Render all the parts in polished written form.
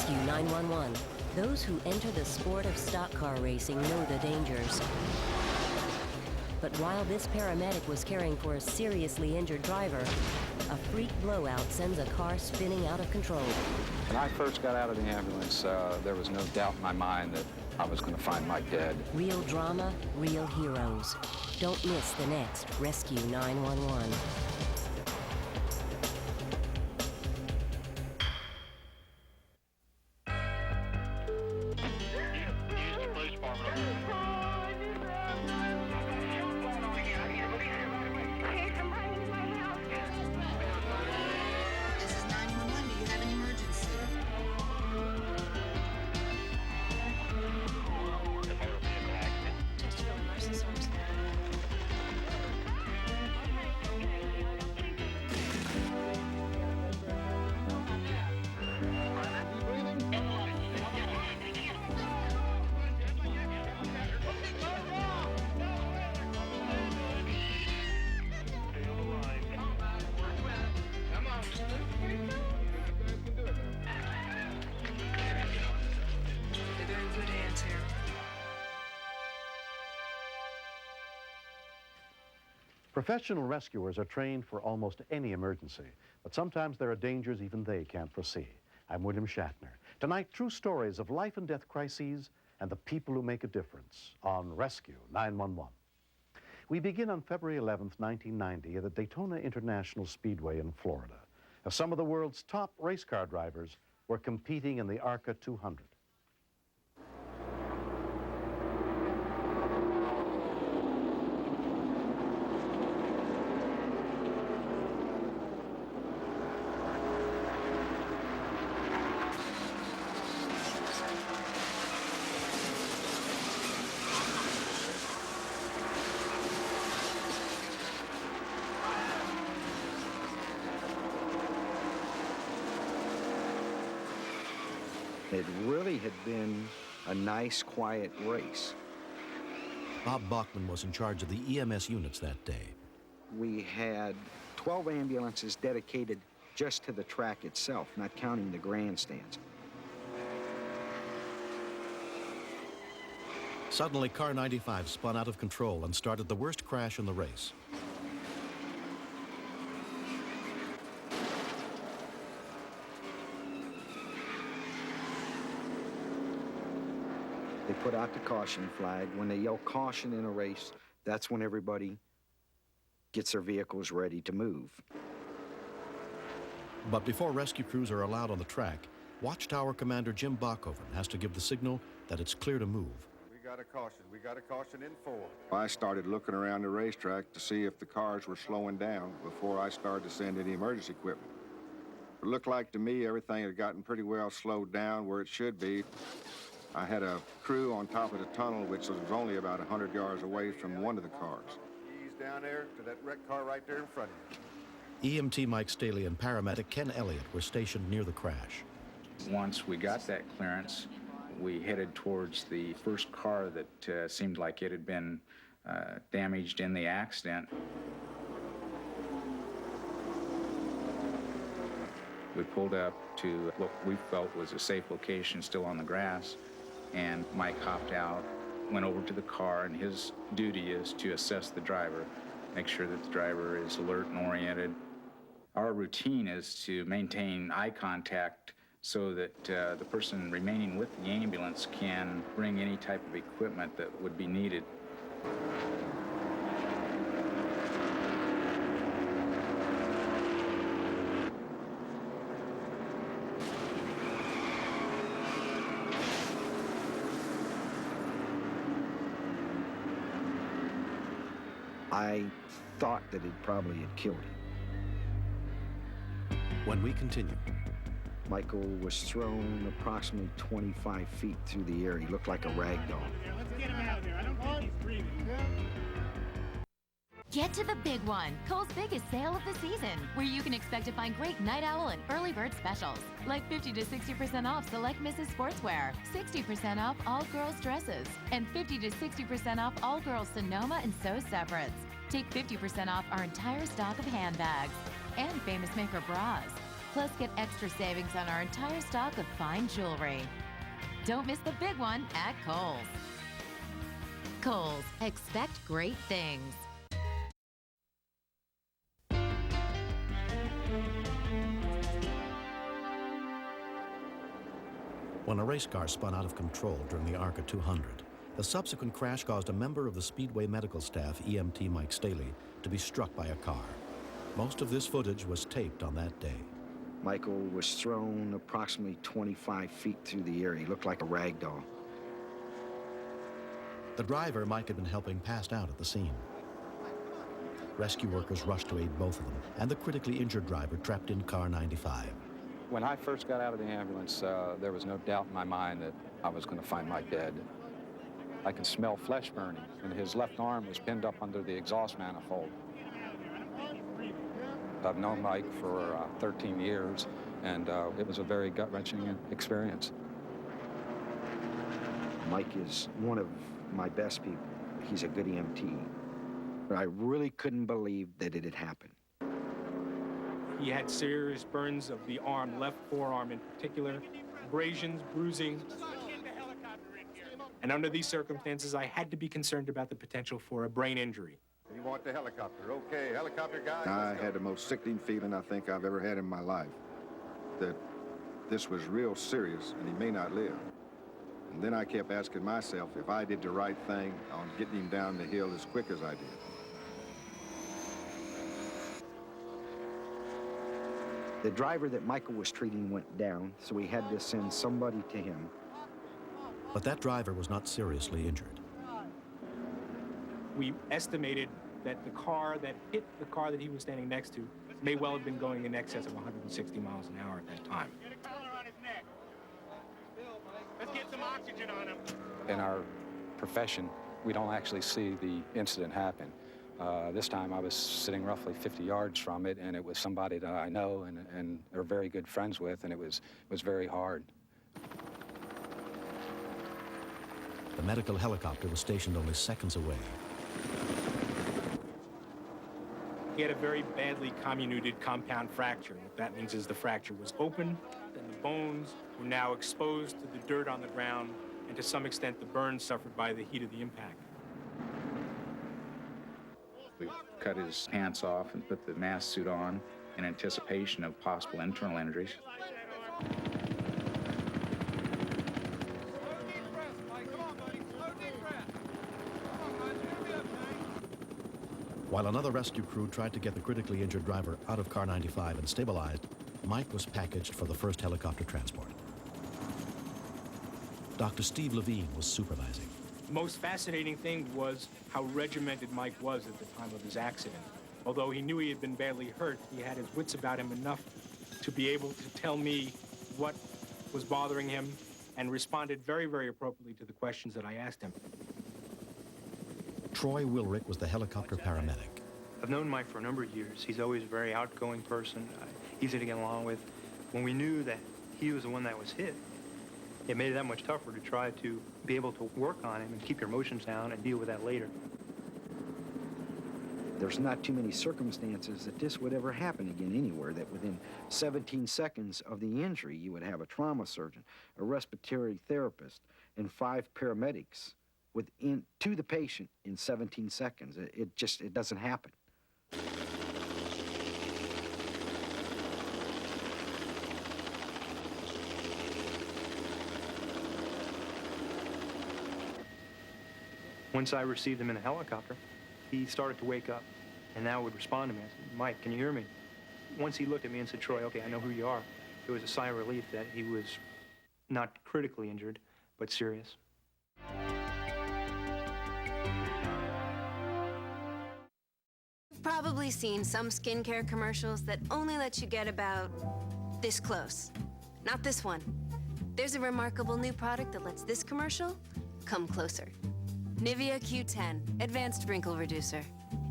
Rescue 911. Those who enter the sport of stock car racing know the dangers. But while this paramedic was caring for a seriously injured driver, a freak blowout sends a car spinning out of control. When I first got out of the ambulance, there was no doubt in my mind that I was going to find Mike dead. Real drama, real heroes. Don't miss the next Rescue 911. Professional rescuers are trained for almost any emergency, but sometimes there are dangers even they can't foresee. I'm William Shatner. Tonight, true stories of life and death crises and the people who make a difference on Rescue 911. We begin on February 11th, 1990 at the Daytona International Speedway in Florida, as some of the world's top race car drivers were competing in the ARCA 200. It really had been a nice, quiet race. Bob Bachman was in charge of the EMS units that day. We had 12 ambulances dedicated just to the track itself, not counting the grandstands. Suddenly, car 95 spun out of control and started the worst crash in the race. They put out the caution flag. When they yell caution in a race, that's when everybody gets their vehicles ready to move. But before rescue crews are allowed on the track, Watchtower Commander Jim Bachhoven has to give the signal that it's clear to move. We got a caution. We got a caution in 4. I started looking around the racetrack to see if the cars were slowing down before I started to send any emergency equipment. It looked like to me everything had gotten pretty well slowed down where it should be. I had a crew on top of the tunnel, which was only about 100 yards away from one of the cars. Ease down there to that wrecked car right there in front of you. EMT Mike Staley and paramedic Ken Elliott were stationed near the crash. Once we got that clearance, we headed towards the first car that seemed like it had been damaged in the accident. We pulled up to what we felt was a safe location, still on the grass, and Mike hopped out, went over to the car, and his duty is to assess the driver, make sure that the driver is alert and oriented. Our routine is to maintain eye contact so that the person remaining with the ambulance can bring any type of equipment that would be needed. I thought that it probably had killed him. When we continue. Michael was thrown approximately 25 feet through the air. He looked like a rag doll. Let's get him out here. I don't think he's breathing. Get to the big one, Kohl's biggest sale of the season, where you can expect to find great night owl and early bird specials, like 50 to 60% off select Mrs. Sportswear, 60% off all girls dresses, and 50 to 60% off all girls Sonoma and Sew separates. Take 50% off our entire stock of handbags and Famous Maker bras. Plus, get extra savings on our entire stock of fine jewelry. Don't miss the big one at Kohl's. Kohl's, expect great things. When a race car spun out of control during the ARCA 200, the subsequent crash caused a member of the Speedway medical staff, EMT Mike Staley, to be struck by a car. Most of this footage was taped on that day. Michael was thrown approximately 25 feet through the air. He looked like a rag doll. The driver Mike had been helping passed out at the scene. Rescue workers rushed to aid both of them and the critically injured driver trapped in car 95. When I first got out of the ambulance, there was no doubt in my mind that I was going to find Mike dead. I could smell flesh burning, and his left arm was pinned up under the exhaust manifold. I've known Mike for 13 years, and it was a very gut-wrenching experience. Mike is one of my best people. He's a good EMT. But I really couldn't believe that it had happened. He had serious burns of the arm, left forearm in particular, abrasions, bruising. And under these circumstances, I had to be concerned about the potential for a brain injury. You want the helicopter. Okay, helicopter guy. I had the most sickening feeling I think I've ever had in my life, that this was real serious and he may not live. And then I kept asking myself if I did the right thing on getting him down the hill as quick as I did. The driver that Michael was treating went down, so we had to send somebody to him. But that driver was not seriously injured. We estimated that the car that hit the car that he was standing next to may well have been going in excess of 160 miles an hour at that time. Get a collar on his neck. Let's get some oxygen on him. In our profession, we don't actually see the incident happen. This time I was sitting roughly 50 yards from it, and it was somebody that I know and are very good friends with, and it was very hard. The medical helicopter was stationed only seconds away. He had a very badly comminuted compound fracture. What that means is the fracture was open, and the bones were now exposed to the dirt on the ground, and to some extent the burns suffered by the heat of the impact. We cut his pants off and put the mask suit on in anticipation of possible internal injuries. While another rescue crew tried to get the critically injured driver out of car 95 and stabilized, Mike was packaged for the first helicopter transport. Dr. Steve Levine was supervising. The most fascinating thing was how regimented Mike was at the time of his accident. Although he knew he had been badly hurt, he had his wits about him enough to be able to tell me what was bothering him and responded very, very appropriately to the questions that I asked him. Troy Wilrick was the helicopter paramedic. I've known Mike for a number of years. He's always a very outgoing person, easy to get along with. When we knew that he was the one that was hit, it made it that much tougher to try to be able to work on him and keep your emotions down and deal with that later. There's not too many circumstances that this would ever happen again anywhere, that within 17 seconds of the injury, you would have a trauma surgeon, a respiratory therapist, and 5 paramedics to the patient in 17 seconds. It doesn't happen. Once I received him in a helicopter, he started to wake up and now would respond to me. I said, Mike, can you hear me? Once he looked at me and said, Troy, okay, I know who you are, it was a sigh of relief that he was not critically injured, but serious. You've probably seen some skincare commercials that only let you get about this close. Not this one. There's a remarkable new product that lets this commercial come closer. Nivea Q10 Advanced Wrinkle Reducer.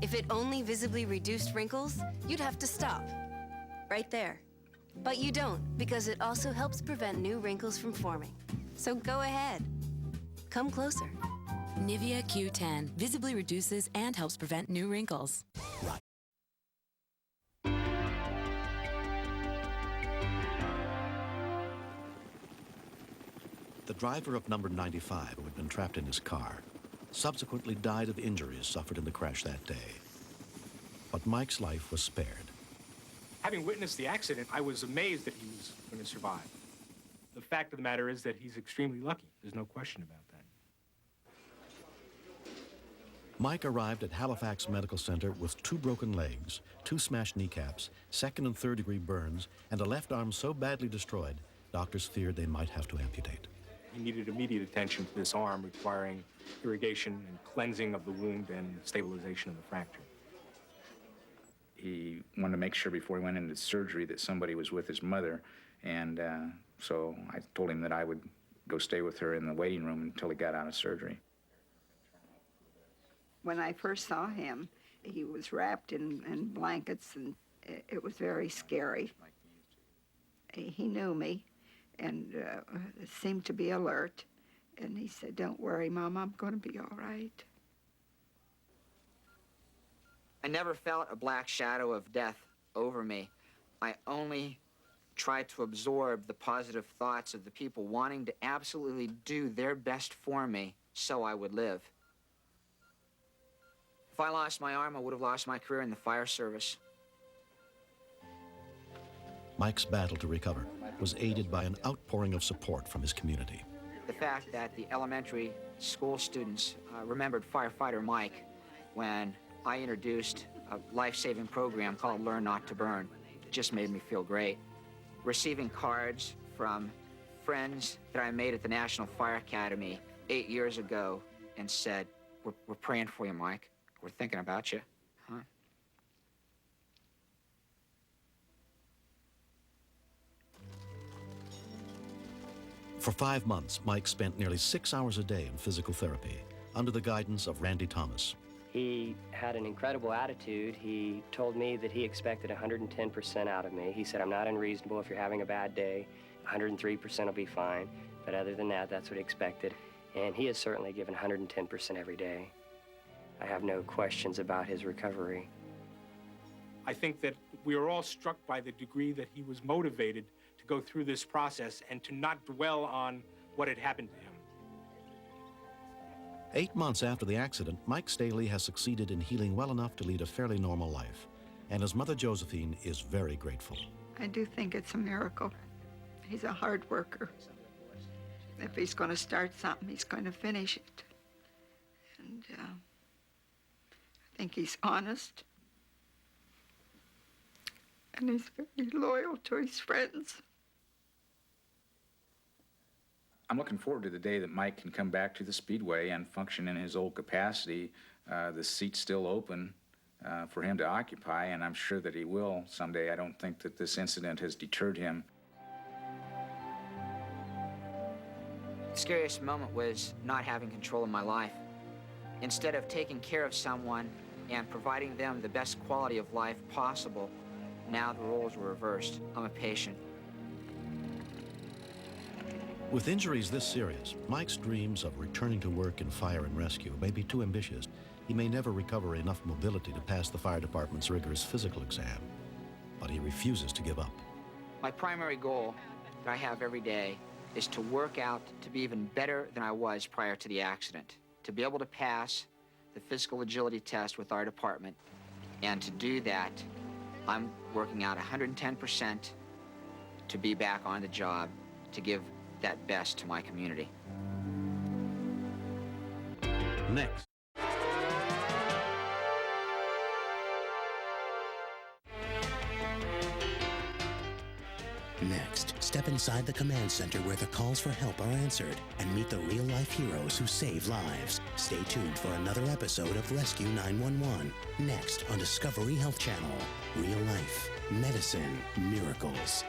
If it only visibly reduced wrinkles, you'd have to stop. Right there. But you don't, because it also helps prevent new wrinkles from forming. So go ahead. Come closer. Nivea Q10 visibly reduces and helps prevent new wrinkles. the driver of number 95, who had been trapped in his car, subsequently died of injuries suffered in the crash that day. But Mike's life was spared. Having witnessed the accident, I was amazed that he was going to survive. The fact of the matter is that he's extremely lucky. There's no question about that. Mike arrived at Halifax Medical Center with 2 broken legs, 2 smashed kneecaps, 2nd and 3rd degree burns, and a left arm so badly destroyed, doctors feared they might have to amputate. He needed immediate attention to this arm, requiring irrigation and cleansing of the wound and stabilization of the fracture. He wanted to make sure before he went into surgery that somebody was with his mother, and so I told him that I would go stay with her in the waiting room until he got out of surgery. When I first saw him, he was wrapped in blankets, and it was very scary. He knew me and seemed to be alert, and he said, "Don't worry, Mom, I'm going to be all right." I never felt a black shadow of death over me. I only tried to absorb the positive thoughts of the people wanting to absolutely do their best for me so I would live. If I lost my arm, I would have lost my career in the fire service. Mike's battle to recover was aided by an outpouring of support from his community. The fact that the elementary school students remembered firefighter Mike when I introduced a life-saving program called Learn Not to Burn just made me feel great. Receiving cards from friends that I made at the National Fire Academy 8 years ago and said, we're praying for you, Mike. We're thinking about you. Huh? For 5 months, Mike spent nearly 6 hours a day in physical therapy under the guidance of Randy Thomas. He had an incredible attitude. He told me that he expected 110% out of me. He said, "I'm not unreasonable. If you're having a bad day, 103% will be fine. But other than that, that's what he expected." And he has certainly given 110% every day. I have no questions about his recovery. I think that we are all struck by the degree that he was motivated to go through this process and to not dwell on what had happened to him. 8 months after the accident, Mike Staley has succeeded in healing well enough to lead a fairly normal life. And his mother, Josephine, is very grateful. I do think it's a miracle. He's a hard worker. If he's going to start something, he's going to finish it. And I think he's honest. And he's very loyal to his friends. I'm looking forward to the day that Mike can come back to the Speedway and function in his old capacity. The seat's still open for him to occupy, and I'm sure that he will someday. I don't think that this incident has deterred him. The scariest moment was not having control of my life. Instead of taking care of someone and providing them the best quality of life possible, now the roles were reversed. I'm a patient. With injuries this serious, Mike's dreams of returning to work in fire and rescue may be too ambitious. He may never recover enough mobility to pass the fire department's rigorous physical exam, but he refuses to give up. My primary goal that I have every day is to work out to be even better than I was prior to the accident, to be able to pass the physical agility test with our department. And to do that, I'm working out 110% to be back on the job, to give that best to my community. Next. Next, step inside the command center where the calls for help are answered and meet the real-life heroes who save lives. Stay tuned for another episode of Rescue 911, next on Discovery Health Channel. Real life, medicine, miracles.